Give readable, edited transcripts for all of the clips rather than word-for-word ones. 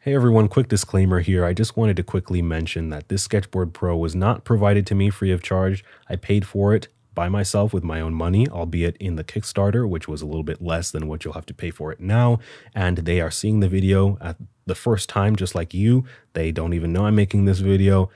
Hey everyone, quick disclaimer here. I just wanted to quickly mention that this Sketchboard Pro was not provided to me free of charge. I paid for it by myself with my own money, albeit in the Kickstarter, which was a little bit less than what you'll have to pay for it now. And they are seeing the video at the first time, just like you. They don't even know I'm making this video.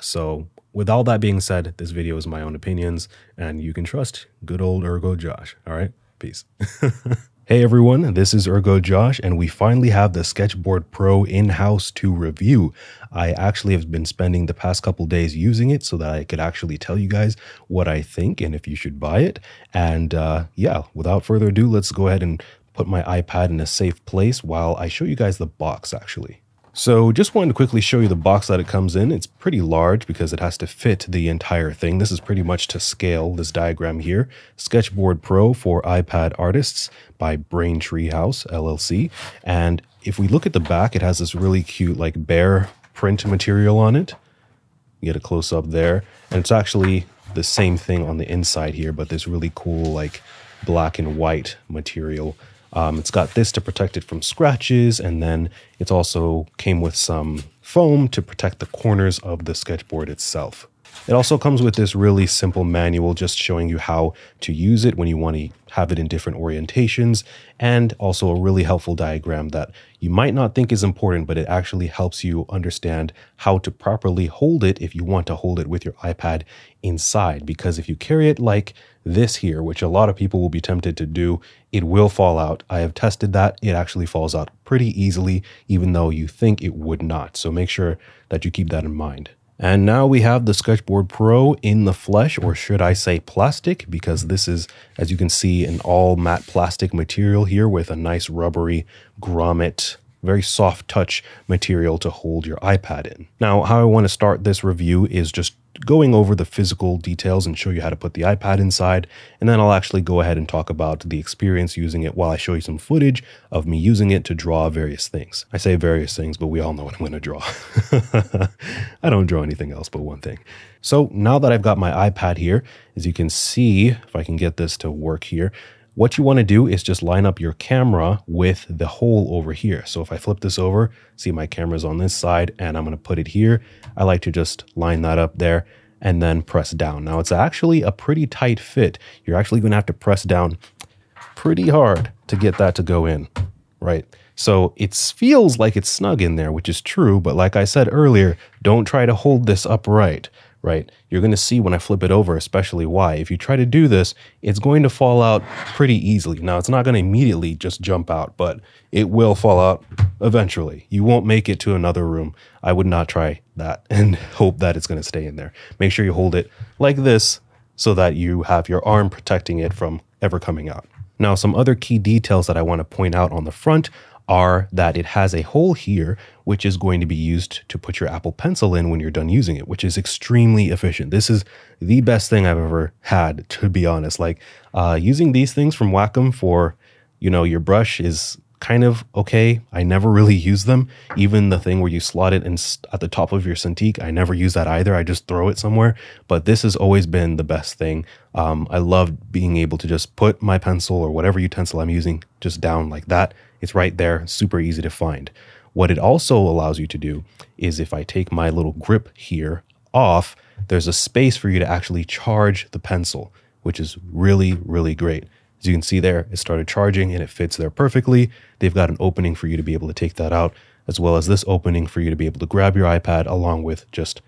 So with all that being said, this video is my own opinions, and you can trust good old Ergo Josh. All right, peace. Hey everyone, this is Ergo Josh, and we finally have the Sketchboard Pro in-house to review. I actually have been spending the past couple days using it so that I could actually tell you guys what I think and if you should buy it. And without further ado, let's go ahead and put my iPad in a safe place while I show you guys the box actually. So just wanted to quickly show you the box that it comes in. It's pretty large because it has to fit the entire thing. This is pretty much to scale, this diagram here. Sketchboard Pro for iPad artists by Braintree House, LLC. And if we look at the back, it has this really cute like bear print material on it. You get a close up there. And it's actually the same thing on the inside here, but this really cool like black and white material. It's got this to protect it from scratches, and then it's also came with some foam to protect the corners of the sketchboard itself. It also comes with this really simple manual just showing you how to use it when you want to have it in different orientations, and also a really helpful diagram that you might not think is important, but it actually helps you understand how to properly hold it if you want to hold it with your iPad inside. Because if you carry it like this here, which a lot of people will be tempted to do, it will fall out. I have tested that. It actually falls out pretty easily, even though you think it would not. So make sure that you keep that in mind. And now we have the Sketchboard Pro in the flesh, or should I say plastic, because this is, as you can see, an all matte plastic material here with a nice rubbery grommet, very soft touch material to hold your iPad in. Now, how I want to start this review is just going over the physical details and show you how to put the iPad inside, and then I'll actually go ahead and talk about the experience using it while I show you some footage of me using it to draw various things. I say various things, but we all know what I'm going to draw. I don't draw anything else but one thing. So now that I've got my iPad here, as you can see, if I can get this to work here, what you want to do is just line up your camera with the hole over here. So if I flip this over, see my camera's on this side and I'm going to put it here. I like to just line that up there and then press down. Now it's actually a pretty tight fit. You're actually going to have to press down pretty hard to get that to go in, right? So it feels like it's snug in there, which is true. But like I said earlier, don't try to hold this upright. Right? You're going to see when I flip it over, especially why. If you try to do this, it's going to fall out pretty easily. Now, it's not going to immediately just jump out, but it will fall out eventually. You won't make it to another room. I would not try that and hope that it's going to stay in there. Make sure you hold it like this so that you have your arm protecting it from ever coming out. Now, some other key details that I want to point out on the front are that it has a hole here, which is going to be used to put your Apple Pencil in when you're done using it, which is extremely efficient. This is the best thing I've ever had, to be honest. Like using these things from Wacom for, your brush is kind of okay. I never really use them. Even the thing where you slot it in at the top of your Cintiq, I never use that either. I just throw it somewhere. But this has always been the best thing. I love being able to just put my pencil or whatever utensil I'm using just down like that. It's right there, super easy to find. What it also allows you to do is if I take my little grip here off, there's a space for you to actually charge the pencil, which is really, really great. As you can see there, it started charging and it fits there perfectly. They've got an opening for you to be able to take that out, as well as this opening for you to be able to grab your iPad along with just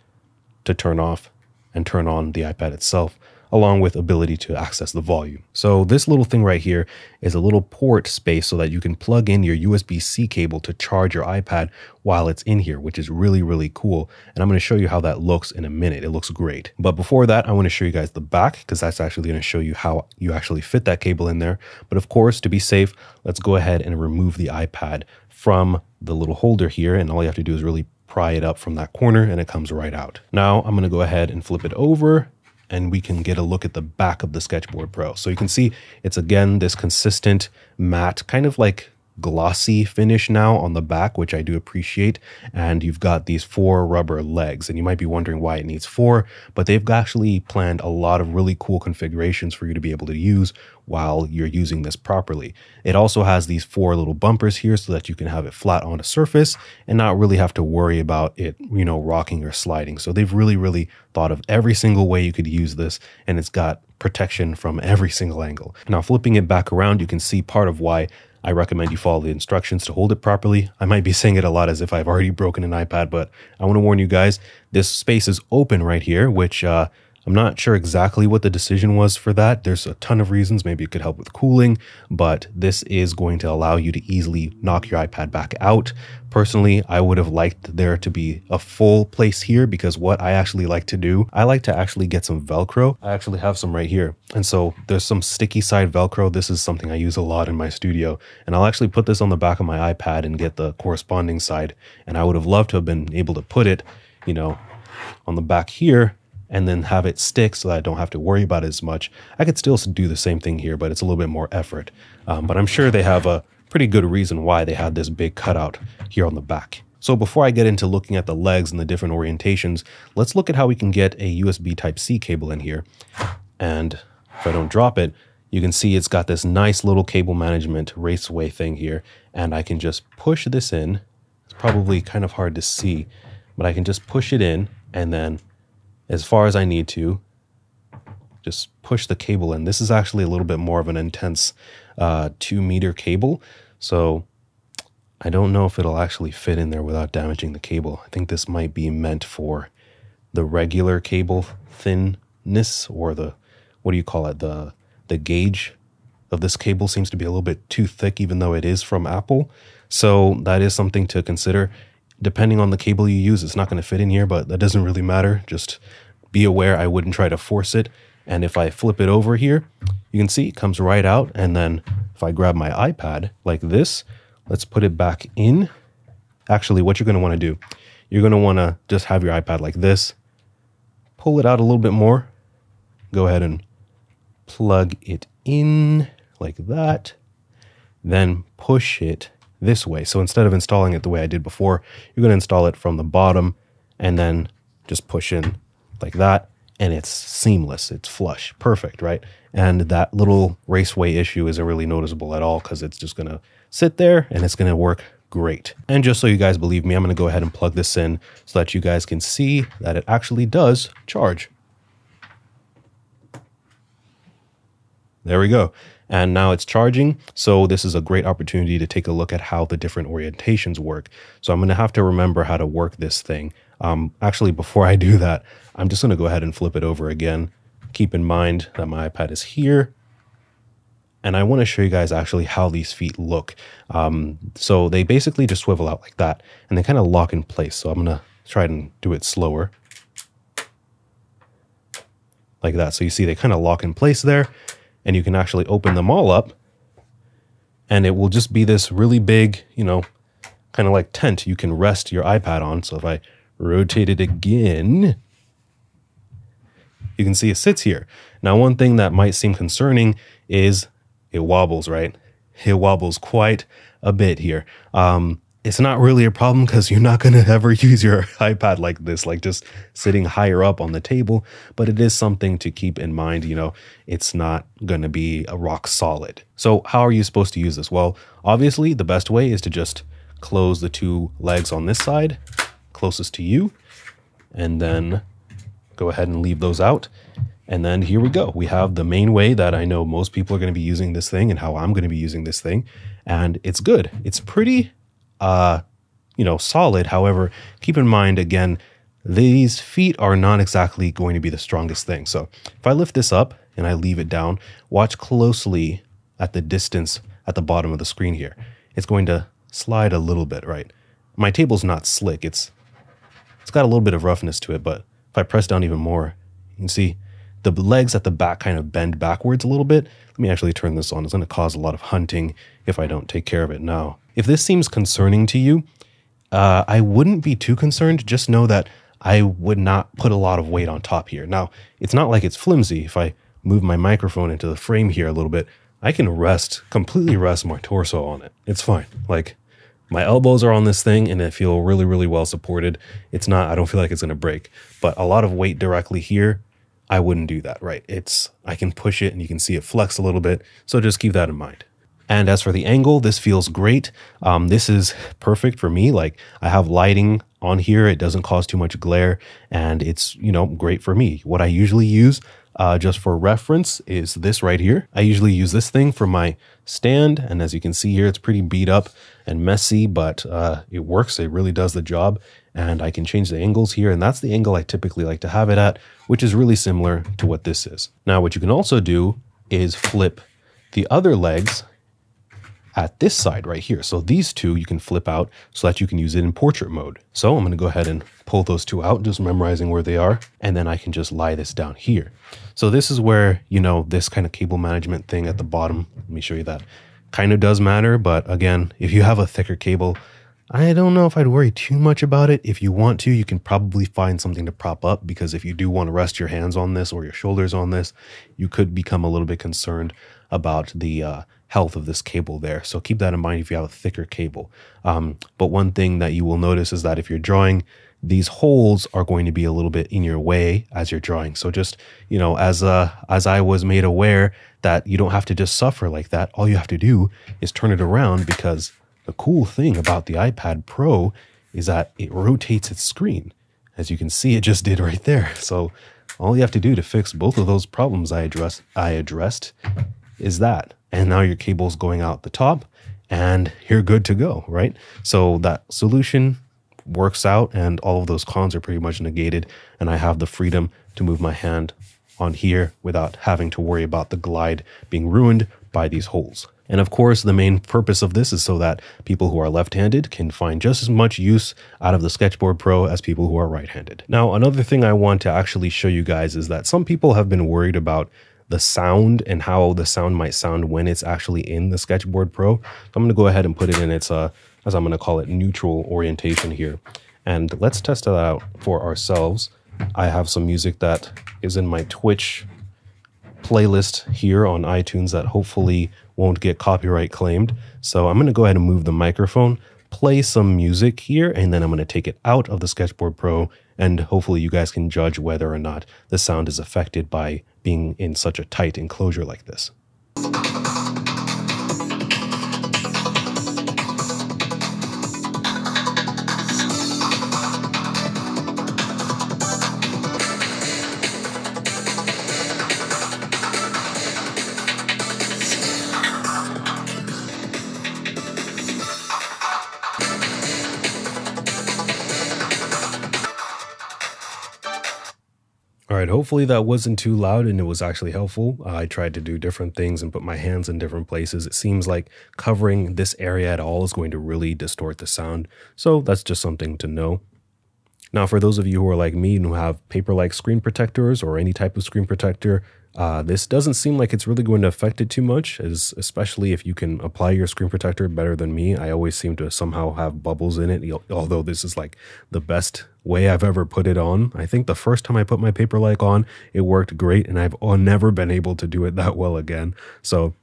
to turn off and turn on the iPad itself, along with ability to access the volume. So this little thing right here is a little port space so that you can plug in your USB-C cable to charge your iPad while it's in here, which is really, really cool. And I'm going to show you how that looks in a minute. It looks great. But before that, I want to show you guys the back, because that's actually going to show you how you actually fit that cable in there. But of course, to be safe, let's go ahead and remove the iPad from the little holder here. And all you have to do is really pry it up from that corner and it comes right out. Now I'm going to go ahead and flip it over, and we can get a look at the back of the Sketchboard Pro. So you can see it's, again, this consistent matte, kind of like glossy finish now on the back, which I do appreciate. And you've got these 4 rubber legs, and you might be wondering why it needs 4, but they've actually planned a lot of really cool configurations for you to be able to use while you're using this properly. It also has these 4 little bumpers here so that you can have it flat on a surface and not really have to worry about it, you know, rocking or sliding. So they've really thought of every single way you could use this, and it's got protection from every single angle. Now, flipping it back around, you can see part of why I recommend you follow the instructions to hold it properly. I might be saying it a lot as if I've already broken an iPad, but I want to warn you guys, this space is open right here, which I'm not sure exactly what the decision was for that. There's a ton of reasons. Maybe it could help with cooling, but this is going to allow you to easily knock your iPad back out. Personally, I would have liked there to be a full place here, because what I actually like to do, I like to actually get some Velcro. I actually have some right here. And so there's some sticky side Velcro. This is something I use a lot in my studio. And I'll actually put this on the back of my iPad and get the corresponding side. And I would have loved to have been able to put it, you know, on the back here, and then have it stick so that I don't have to worry about it as much. I could still do the same thing here, but it's a little bit more effort. But I'm sure they have a pretty good reason why they had this big cutout here on the back. So before I get into looking at the legs and the different orientations, let's look at how we can get a USB Type-C cable in here. And if I don't drop it, you can see it's got this nice little cable management raceway thing here. And I can just push this in. It's probably kind of hard to see, but I can just push it in, and then as far as I need to, just push the cable in. This is actually a little bit more of an intense 2-meter cable. So I don't know if it'll actually fit in there without damaging the cable. I think this might be meant for the regular cable thinness, or the, what do you call it? The gauge of this cable seems to be a little bit too thick, even though it is from Apple. So that is something to consider. Depending on the cable you use, it's not going to fit in here, but that doesn't really matter. Just be aware I wouldn't try to force it. And if I flip it over here, you can see it comes right out. And then if I grab my iPad like this, let's put it back in. Actually, what you're going to want to do, you're going to want to just have your iPad like this, pull it out a little bit more, go ahead and plug it in like that, then push it this way. So instead of installing it the way I did before, you're going to install it from the bottom and then just push in like that, and it's seamless. It's flush. Perfect, right? And that little raceway issue isn't really noticeable at all, because it's just going to sit there and it's going to work great. And just so you guys believe me, I'm going to go ahead and plug this in so that you guys can see that it actually does charge. There we go. And now it's charging. So this is a great opportunity to take a look at how the different orientations work. So I'm going to have to remember how to work this thing. Actually, before I do that, I'm just going to go ahead and flip it over again. Keep in mind that my iPad is here. And I want to show you guys actually how these feet look. So they basically just swivel out like that, and they kind of lock in place. So I'm going to try and do it slower. Like that. So you see they kind of lock in place there. And you can actually open them all up, and it will just be this really big, you know, kind of like tent you can rest your iPad on. So if I rotate it again, you can see it sits here. Now, one thing that might seem concerning is it wobbles, right? It wobbles quite a bit here. It's not really a problem, because you're not going to ever use your iPad like this, like just sitting higher up on the table. But it is something to keep in mind. You know, it's not going to be a rock solid. So how are you supposed to use this? Well, obviously, the best way is to just close the 2 legs on this side closest to you, and then go ahead and leave those out. And then here we go. We have the main way that I know most people are going to be using this thing, and how I'm going to be using this thing. And it's good. It's pretty you know, solid. However, keep in mind, again, these feet are not exactly going to be the strongest thing. So if I lift this up and I leave it down, watch closely at the distance at the bottom of the screen here. It's going to slide a little bit, right? My table's not slick. It's got a little bit of roughness to it, but if I press down even more, you can see the legs at the back kind of bend backwards a little bit. Let me actually turn this on. It's going to cause a lot of hunting if I don't take care of it now. If this seems concerning to you, I wouldn't be too concerned. Just know that I would not put a lot of weight on top here. Now, it's not like it's flimsy. If I move my microphone into the frame here a little bit, I can completely rest my torso on it. It's fine. Like, my elbows are on this thing and I feel really, really well supported. I don't feel like it's going to break, but a lot of weight directly here, I wouldn't do that, right? I can push it and you can see it flex a little bit. So just keep that in mind. And as for the angle, this feels great. This is perfect for me. Like, I have lighting on here. It doesn't cause too much glare and it's, great for me. What I usually use, just for reference, is this right here. I usually use this thing for my stand. And as you can see here, it's pretty beat up and messy, but it works. It really does the job. And I can change the angles here. And that's the angle I typically like to have it at, which is really similar to what this is. Now, what you can also do is flip the other legs at this side right here. So these two you can flip out so that you can use it in portrait mode. So I'm going to go ahead and pull those two out, just memorizing where they are. And then I can just lie this down here. So this is where, this kind of cable management thing at the bottom, let me show you that, kind of does matter. But again, if you have a thicker cable, I don't know if I'd worry too much about it. If you want to, you can probably find something to prop up, because if you do want to rest your hands on this or your shoulders on this, you could become a little bit concerned about the health of this cable there. So keep that in mind if you have a thicker cable. But one thing that you will notice is that if you're drawing, these holes are going to be a little bit in your way as you're drawing. So just, as I was made aware that you don't have to just suffer like that. All you have to do is turn it around, because the cool thing about the iPad Pro is that it rotates its screen. As you can see, it just did right there. So all you have to do to fix both of those problems I addressed is that. And now your cable's going out the top and you're good to go, right? So that solution works out and all of those cons are pretty much negated. And I have the freedom to move my hand on here without having to worry about the glide being ruined by these holes. And of course, the main purpose of this is so that people who are left-handed can find just as much use out of the Sketchboard Pro as people who are right-handed. Now, another thing I want to actually show you guys is that some people have been worried about the sound and how the sound might sound when it's actually in the Sketchboard Pro. So I'm going to go ahead and put it in its, as I'm going to call it, neutral orientation here. And let's test that out for ourselves. I have some music that is in my Twitch playlist here on iTunes that hopefully won't get copyright claimed. So I'm going to go ahead and move the microphone, play some music here, and then I'm going to take it out of the Sketchboard Pro, and hopefully you guys can judge whether or not the sound is affected by being in such a tight enclosure like this. All right, hopefully that wasn't too loud and it was actually helpful. I tried to do different things and put my hands in different places. It seems like covering this area at all is going to really distort the sound. So that's just something to know. Now, for those of you who are like me and who have paper-like screen protectors or any type of screen protector, this doesn't seem like it's really going to affect it too much, especially if you can apply your screen protector better than me. I always seem to somehow have bubbles in it, although this is like the best way I've ever put it on. I think the first time I put my paper-like on, it worked great, and I've never been able to do it that well again. So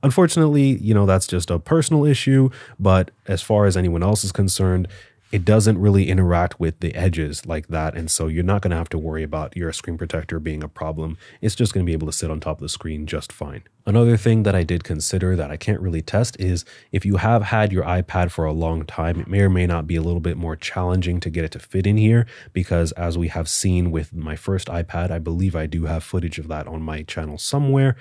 unfortunately, that's just a personal issue, but as far as anyone else is concerned, it doesn't really interact with the edges like that. And so you're not going to have to worry about your screen protector being a problem. It's just going to be able to sit on top of the screen just fine. Another thing that I did consider that I can't really test is if you have had your iPad for a long time, it may or may not be a little bit more challenging to get it to fit in here, because as we have seen with my first iPad, I believe I do have footage of that on my channel somewhere.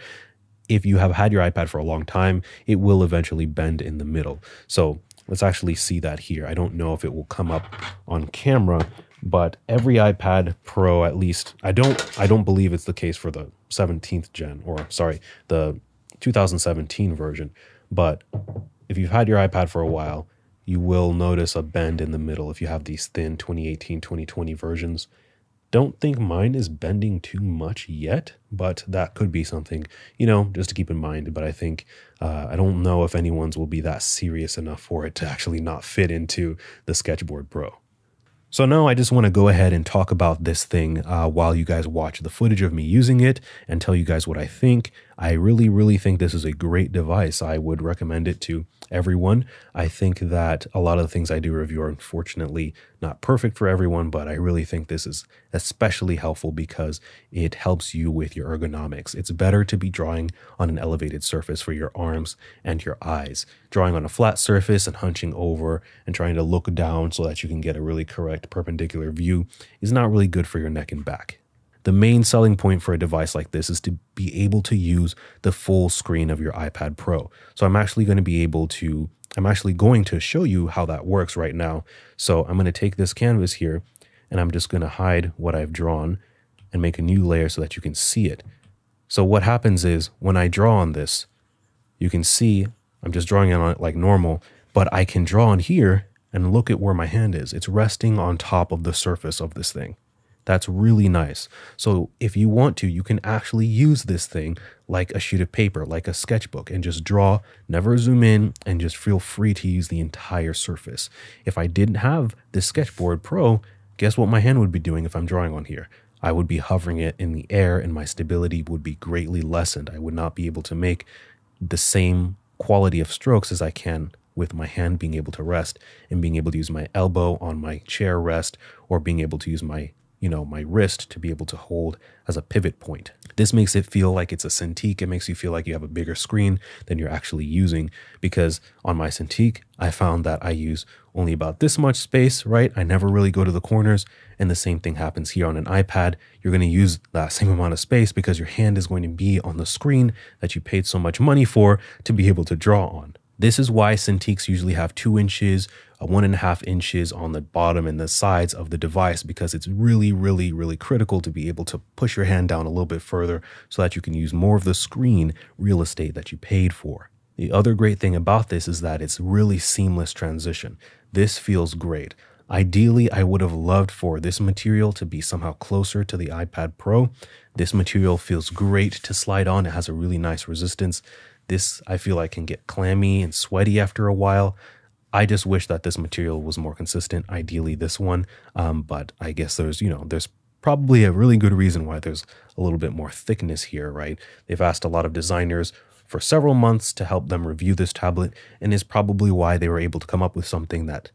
If you have had your iPad for a long time, it will eventually bend in the middle. So let's actually see that here. I don't know if it will come up on camera, but every iPad Pro, at least, I don't believe it's the case for the 17th gen, or sorry, the 2017 version. But if you've had your iPad for a while, you will notice a bend in the middle if you have these thin 2018, 2020 versions. Don't think mine is bending too much yet, but that could be something, just to keep in mind. But I think, I don't know if anyone's will be that serious enough for it to actually not fit into the Sketchboard Pro. So now I just want to go ahead and talk about this thing while you guys watch the footage of me using it and tell you guys what I think. I really think this is a great device. I would recommend it to everyone. I think that a lot of the things I do review are unfortunately not perfect for everyone, but I really think this is especially helpful because it helps you with your ergonomics. It's better to be drawing on an elevated surface for your arms and your eyes. Drawing on a flat surface and hunching over and trying to look down so that you can get a really correct perpendicular view is not really good for your neck and back. The main selling point for a device like this is to be able to use the full screen of your iPad Pro. So I'm actually going to show you how that works right now. So I'm going to take this canvas here and I'm just going to hide what I've drawn and make a new layer so that you can see it. So what happens is when I draw on this, you can see I'm just drawing on it like normal, but I can draw on here and look at where my hand is. It's resting on top of the surface of this thing. That's really nice. So if you want to, you can actually use this thing like a sheet of paper, like a sketchbook, and just draw, never zoom in, and just feel free to use the entire surface. If I didn't have this Sketchboard Pro, guess what my hand would be doing if I'm drawing on here? I would be hovering it in the air and my stability would be greatly lessened. I would not be able to make the same quality of strokes as I can with my hand being able to rest and being able to use my elbow on my chair rest or being able to use my wrist to be able to hold as a pivot point. This makes it feel like it's a Cintiq. It makes you feel like you have a bigger screen than you're actually using, because on my Cintiq, I found that I use only about this much space, right? I never really go to the corners, and the same thing happens here on an iPad. You're going to use that same amount of space because your hand is going to be on the screen that you paid so much money for to be able to draw on. This is why Cintiqs usually have 2 inches, 1.5 inches on the bottom and the sides of the device, because it's really critical to be able to push your hand down a little bit further so that you can use more of the screen real estate that you paid for. The other great thing about this is that it's really seamless transition. This feels great. Ideally, I would have loved for this material to be somehow closer to the iPad Pro. This material feels great to slide on. It has a really nice resistance. This, I feel like, can get clammy and sweaty after a while. I just wish that this material was more consistent, ideally this one, but I guess there's probably a really good reason why there's a little bit more thickness here, right? They've asked a lot of designers for several months to help them review this tablet, and is probably why they were able to come up with something that,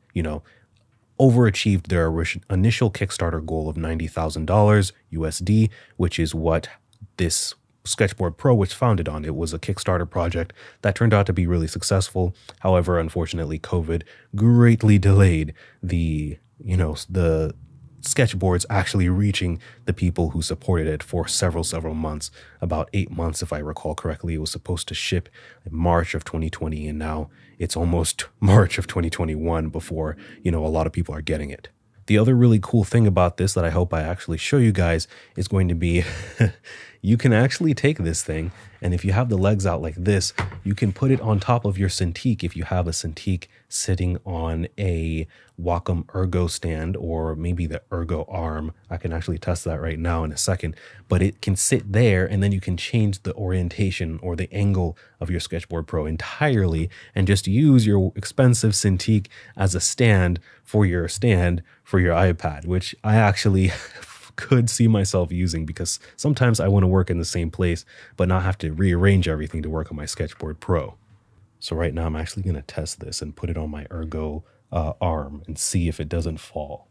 overachieved their initial Kickstarter goal of $90,000 USD, which is what this Sketchboard Pro was founded on. It was a Kickstarter project that turned out to be really successful. However, unfortunately, COVID greatly delayed the sketchboards actually reaching the people who supported it for several months. About 8 months, if I recall correctly. It was supposed to ship in March of 2020, and now it's almost March of 2021 before, a lot of people are getting it. The other really cool thing about this that I hope I actually show you guys is going to be you can actually take this thing, and if you have the legs out like this, you can put it on top of your Cintiq if you have a Cintiq sitting on a Wacom Ergo stand, or maybe the Ergo arm. I can actually test that right now in a second, but it can sit there, and then you can change the orientation or the angle of your Sketchboard Pro entirely and just use your expensive Cintiq as a stand for your iPad, which I actually could see myself using, because sometimes I want to work in the same place but not have to rearrange everything to work on my Sketchboard Pro. So right now I'm actually going to test this and put it on my Ergo arm and see if it doesn't fall.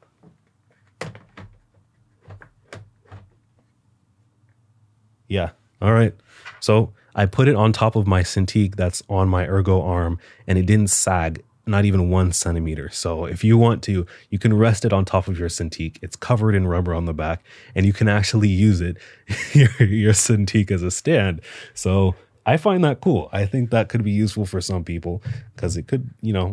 Yeah, all right. So I put it on top of my Cintiq that's on my Ergo arm, and it didn't sag, not even 1 centimeter. So if you want to, you can rest it on top of your Cintiq. It's covered in rubber on the back, and you can actually use it, your Cintiq, as a stand. So I find that cool. I think that could be useful for some people, because it could,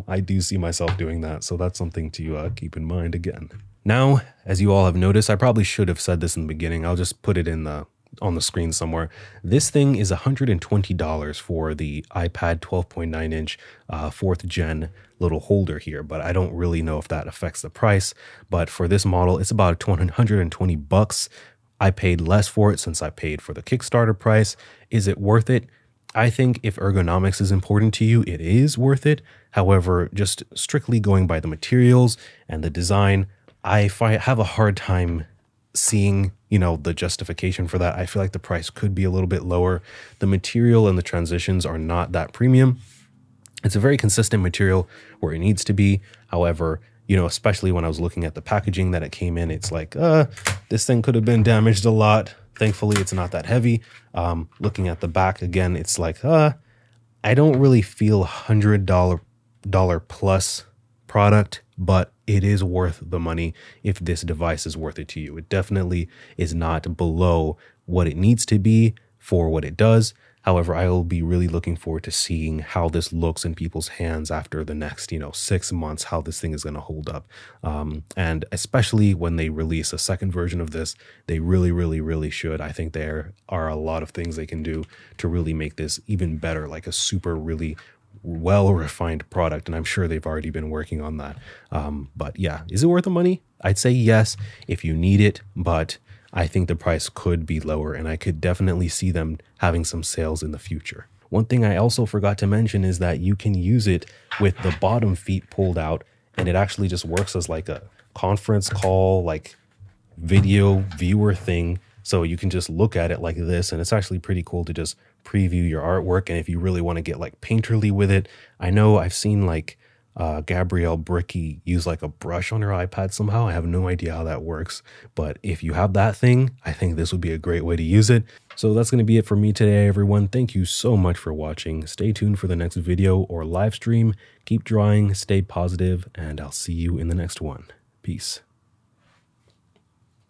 I do see myself doing that. So that's something to keep in mind again. Now, as you all have noticed, I probably should have said this in the beginning. I'll just put it on the screen somewhere. This thing is $120 for the iPad 12.9 inch 4th gen little holder here, but I don't really know if that affects the price. But for this model, it's about $120. I paid less for it since I paid for the Kickstarter price. Is it worth it? I think if ergonomics is important to you, it is worth it. However, just strictly going by the materials and the design, I have a hard time seeing, you know, the justification for that. I feel like the price could be a little bit lower. The material and the transitions are not that premium. It's a very consistent material where it needs to be. However, you know, especially when I was looking at the packaging that it came in, it's like, this thing could have been damaged a lot. Thankfully, it's not that heavy. Looking at the back again, it's like, I don't really feel $100 plus product, but it is worth the money if this device is worth it to you. It definitely is not below what it needs to be for what it does. However, I will be really looking forward to seeing how this looks in people's hands after the next, 6 months, how this thing is going to hold up. And especially when they release a second version of this, they really should. I think there are a lot of things they can do to really make this even better, like a super really well-refined product. And I'm sure they've already been working on that. But yeah, is it worth the money? I'd say yes, if you need it, but I think the price could be lower, and I could definitely see them having some sales in the future. One thing I also forgot to mention is that you can use it with the bottom feet pulled out, and it actually just works as like a conference call, like video viewer thing. So you can just look at it like this, and it's actually pretty cool to just preview your artwork. And if you really want to get like painterly with it, I know I've seen like Gabrielle Bricky use like a brush on her iPad somehow. I have no idea how that works, but if you have that thing, I think this would be a great way to use it. So that's going to be it for me today, everyone. Thank you so much for watching. Stay tuned for the next video or live stream. Keep drawing, stay positive, and I'll see you in the next one. Peace.